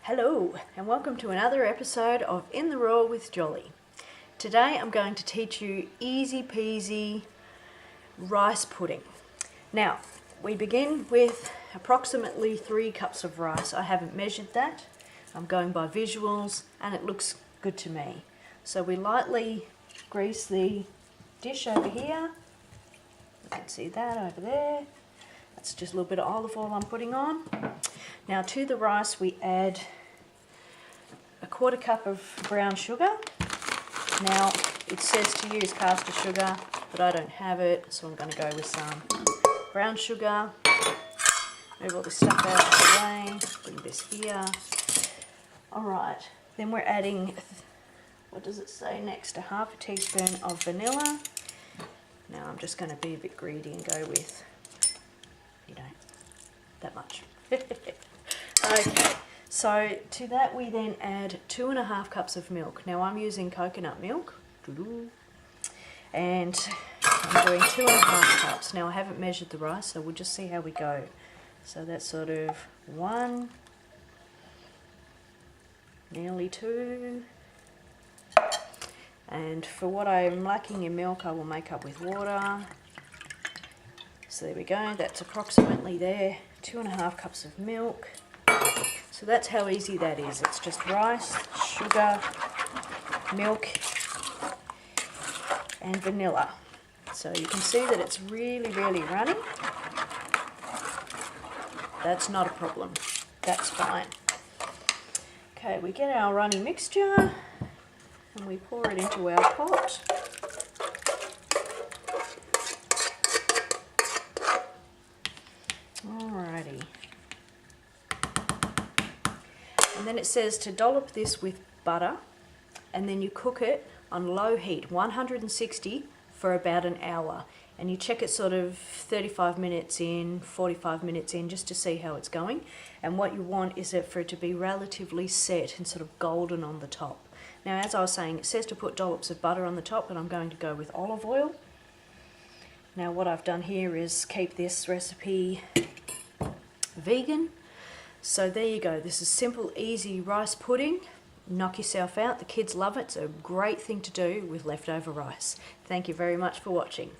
Hello and welcome to another episode of In the Raw with Jolly. Today I'm going to teach you easy peasy rice pudding. Now we begin with approximately 3 cups of rice. I haven't measured that. I'm going by visuals and it looks good to me. So we lightly grease the dish over here. You can see that over there. That's just a little bit of olive oil I'm putting on. Now to the rice we add a 1/4 cup of brown sugar. Now it says to use caster sugar, but I don't have it, so I'm going to go with some brown sugar. Move all this stuff out of the way, bring this here. Alright, then we're adding, what does it say next, to 1/2 teaspoon of vanilla. Now I'm just going to be a bit greedy and go with, that much. Okay, so to that we then add 2.5 cups of milk. Now I'm using coconut milk, and I'm doing 2.5 cups. Now I haven't measured the rice, so we'll just see how we go. So that's sort of 1, nearly 2, and for what I'm lacking in milk I will make up with water. So there we go, that's approximately there, 2.5 cups of milk. So that's how easy that is. It's just rice, sugar, milk and vanilla. So you can see that it's really runny. That's not a problem, that's fine. Okay, we get our runny mixture and we pour it into our pot. Alrighty. And then it says to dollop this with butter and then you cook it on low heat, 160 for about an hour. And you check it sort of 35 minutes in, 45 minutes in, just to see how it's going. And what you want is for it to be relatively set and sort of golden on the top. Now as I was saying, it says to put dollops of butter on the top, but I'm going to go with olive oil. Now what I've done here is keep this recipe vegan. So there you go, this is simple, easy rice pudding. Knock yourself out, the kids love it. It's a great thing to do with leftover rice. Thank you very much for watching.